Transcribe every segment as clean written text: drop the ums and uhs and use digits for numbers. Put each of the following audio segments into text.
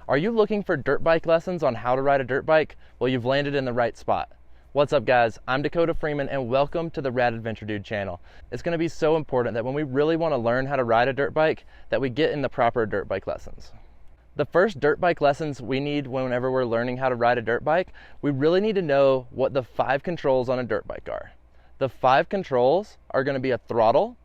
Are you looking for dirt bike lessons on how to ride a dirt bike? Well, you've landed in the right spot. What's up, guys? I'm Dakota Freeman and welcome to the Rad Adventure Dude channel. It's going to be so important that when we really want to learn how to ride a dirt bike, that we get in the proper dirt bike lessons. The first dirt bike lessons we need whenever we're learning how to ride a dirt bike, we really need to know what the 5 controls on a dirt bike are. The 5 controls are going to be a throttle,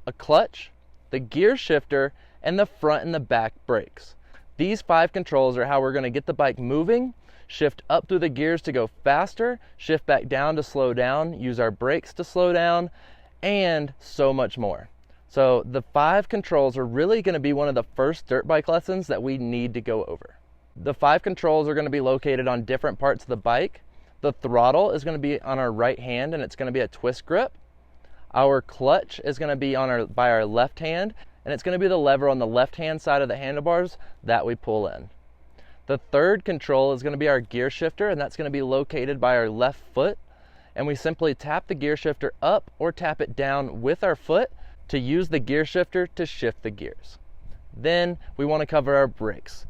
a clutch, the gear shifter, and the front and the back brakes. These 5 controls are how we're going to get the bike moving, shift up through the gears to go faster, shift back down to slow down, use our brakes to slow down, and so much more. So the 5 controls are really going to be one of the first dirt bike lessons that we need to go over. The 5 controls are going to be located on different parts of the bike. The throttle is going to be on our right hand and it's going to be a twist grip. Our clutch is going to be by our left hand, and it's going to be the lever on the left hand side of the handlebars that we pull in. The third control is going to be our gear shifter, and that's going to be located by our left foot, and we simply tap the gear shifter up or tap it down with our foot to use the gear shifter to shift the gears. Then we want to cover our brakes.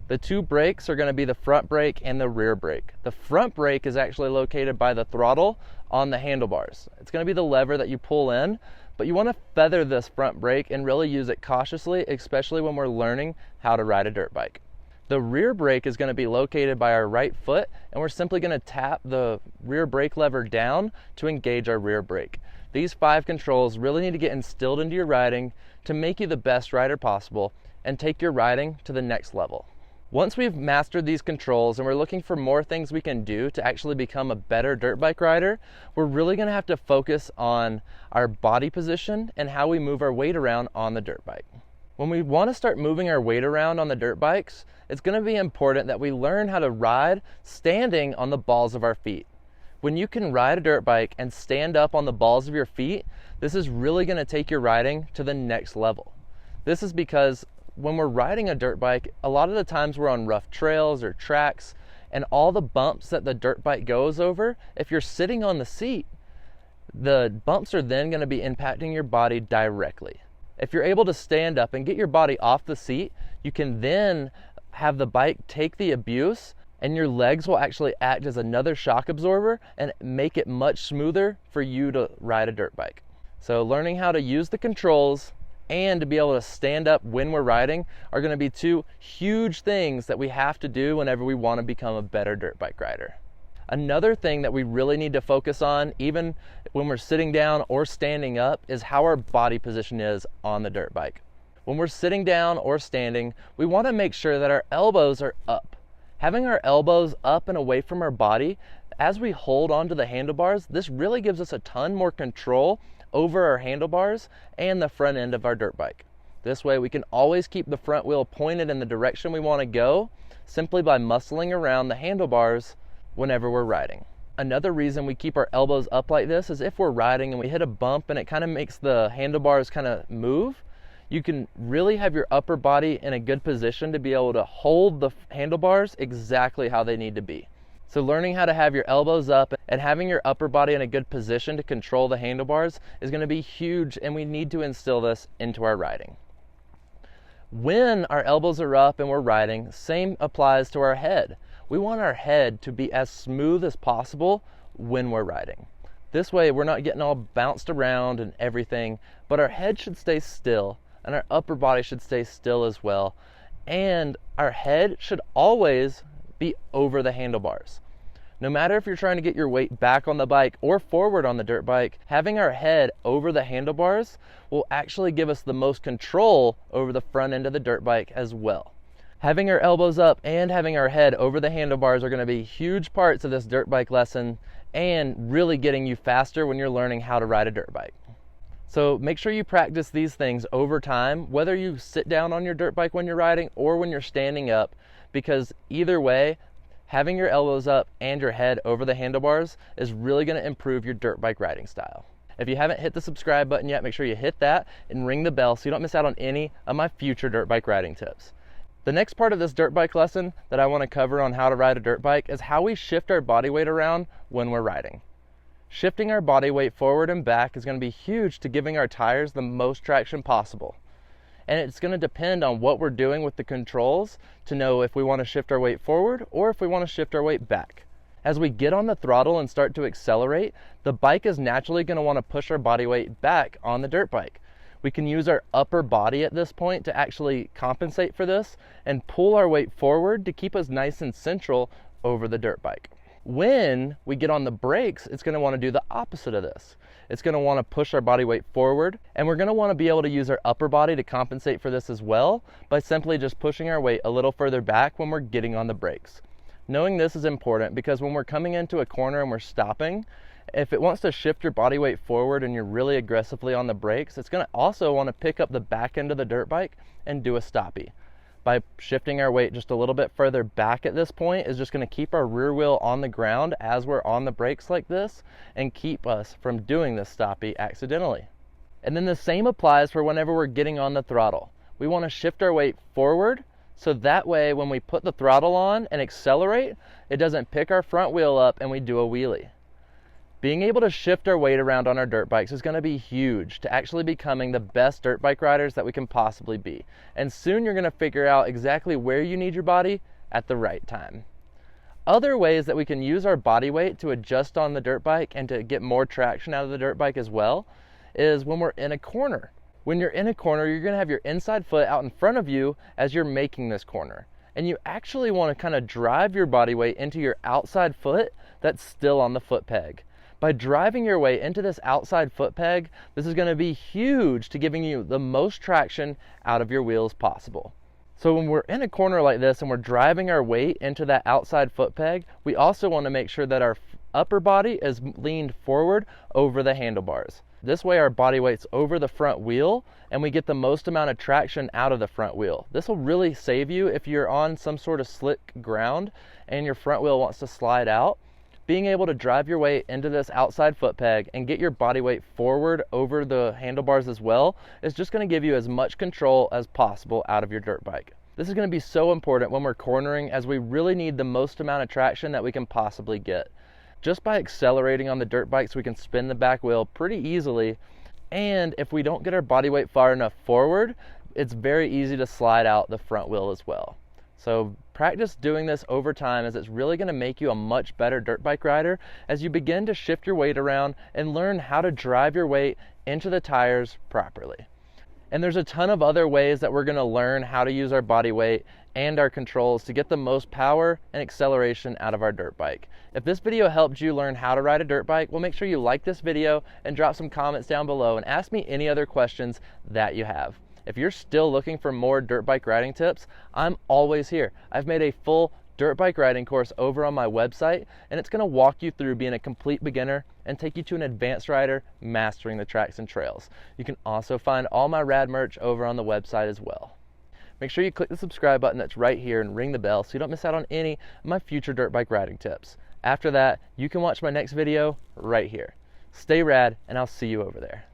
The 2 brakes are going to be the front brake and the rear brake. The front brake is actually located by the throttle on the handlebars. It's going to be the lever that you pull in, but you want to feather this front brake and really use it cautiously, especially when we're learning how to ride a dirt bike. The rear brake is going to be located by our right foot, and we're simply going to tap the rear brake lever down to engage our rear brake. These 5 controls really need to get instilled into your riding to make you the best rider possible and take your riding to the next level. Once we've mastered these controls and we're looking for more things we can do to actually become a better dirt bike rider, we're really going to have to focus on our body position and how we move our weight around on the dirt bike. When we want to start moving our weight around on the dirt bikes, it's going to be important that we learn how to ride standing on the balls of our feet. When you can ride a dirt bike and stand up on the balls of your feet, this is really going to take your riding to the next level. This is because when we're riding a dirt bike, a lot of the times we're on rough trails or tracks, and all the bumps that the dirt bike goes over, if you're sitting on the seat, the bumps are then going to be impacting your body directly. If you're able to stand up and get your body off the seat, you can then have the bike take the abuse, and your legs will actually act as another shock absorber and make it much smoother for you to ride a dirt bike. So learning how to use the controls and to be able to stand up when we're riding are going to be 2 huge things that we have to do whenever we want to become a better dirt bike rider. Another thing that we really need to focus on, even when we're sitting down or standing up, is how our body position is on the dirt bike. When we're sitting down or standing, we want to make sure that our elbows are up. Having our elbows up and away from our body, as we hold onto the handlebars, this really gives us a ton more control over our handlebars and the front end of our dirt bike. This way we can always keep the front wheel pointed in the direction we want to go simply by muscling around the handlebars whenever we're riding. Another reason we keep our elbows up like this is if we're riding and we hit a bump and it kind of makes the handlebars kind of move, you can really have your upper body in a good position to be able to hold the handlebars exactly how they need to be. So learning how to have your elbows up and having your upper body in a good position to control the handlebars is going to be huge, and we need to instill this into our riding. When our elbows are up and we're riding, same applies to our head. We want our head to be as smooth as possible when we're riding. This way we're not getting all bounced around and everything, but our head should stay still and our upper body should stay still as well. And our head should always be over the handlebars. No matter if you're trying to get your weight back on the bike or forward on the dirt bike, having our head over the handlebars will actually give us the most control over the front end of the dirt bike as well. Having our elbows up and having our head over the handlebars are going to be huge parts of this dirt bike lesson and really getting you faster when you're learning how to ride a dirt bike. So make sure you practice these things over time, whether you sit down on your dirt bike when you're riding or when you're standing up, because either way, having your elbows up and your head over the handlebars is really going to improve your dirt bike riding style. If you haven't hit the subscribe button yet, make sure you hit that and ring the bell so you don't miss out on any of my future dirt bike riding tips. The next part of this dirt bike lesson that I want to cover on how to ride a dirt bike is how we shift our body weight around when we're riding. Shifting our body weight forward and back is going to be huge to giving our tires the most traction possible. And it's going to depend on what we're doing with the controls to know if we want to shift our weight forward or if we want to shift our weight back. As we get on the throttle and start to accelerate, the bike is naturally going to want to push our body weight back on the dirt bike. We can use our upper body at this point to actually compensate for this and pull our weight forward to keep us nice and central over the dirt bike. When we get on the brakes, it's going to want to do the opposite of this. It's going to want to push our body weight forward, and we're going to want to be able to use our upper body to compensate for this as well by simply just pushing our weight a little further back when we're getting on the brakes. Knowing this is important because when we're coming into a corner and we're stopping, if it wants to shift your body weight forward and you're really aggressively on the brakes, it's going to also want to pick up the back end of the dirt bike and do a stoppie. By shifting our weight just a little bit further back at this point is just going to keep our rear wheel on the ground as we're on the brakes like this and keep us from doing this stoppie accidentally. And then the same applies for whenever we're getting on the throttle. We want to shift our weight forward so that way when we put the throttle on and accelerate, it doesn't pick our front wheel up and we do a wheelie. Being able to shift our weight around on our dirt bikes is going to be huge to actually becoming the best dirt bike riders that we can possibly be. And soon you're going to figure out exactly where you need your body at the right time. Other ways that we can use our body weight to adjust on the dirt bike and to get more traction out of the dirt bike as well is when we're in a corner. When you're in a corner, you're going to have your inside foot out in front of you as you're making this corner. And you actually want to kind of drive your body weight into your outside foot that's still on the foot peg. By driving your weight into this outside foot peg, this is going to be huge to giving you the most traction out of your wheels possible. So when we're in a corner like this and we're driving our weight into that outside foot peg, we also want to make sure that our upper body is leaned forward over the handlebars. This way our body weight's over the front wheel and we get the most amount of traction out of the front wheel. This will really save you if you're on some sort of slick ground and your front wheel wants to slide out. Being able to drive your weight into this outside foot peg and get your body weight forward over the handlebars as well is just going to give you as much control as possible out of your dirt bike. This is going to be so important when we're cornering as we really need the most amount of traction that we can possibly get. Just by accelerating on the dirt bikes, we can spin the back wheel pretty easily, and if we don't get our body weight far enough forward, it's very easy to slide out the front wheel as well. So practice doing this over time as it's really going to make you a much better dirt bike rider as you begin to shift your weight around and learn how to drive your weight into the tires properly. And there's a ton of other ways that we're going to learn how to use our body weight and our controls to get the most power and acceleration out of our dirt bike. If this video helped you learn how to ride a dirt bike, well, make sure you like this video and drop some comments down below and ask me any other questions that you have. If you're still looking for more dirt bike riding tips, I'm always here. I've made a full dirt bike riding course over on my website, and it's going to walk you through being a complete beginner and take you to an advanced rider mastering the tracks and trails. You can also find all my rad merch over on the website as well. Make sure you click the subscribe button that's right here and ring the bell so you don't miss out on any of my future dirt bike riding tips. After that, you can watch my next video right here. Stay rad, and I'll see you over there.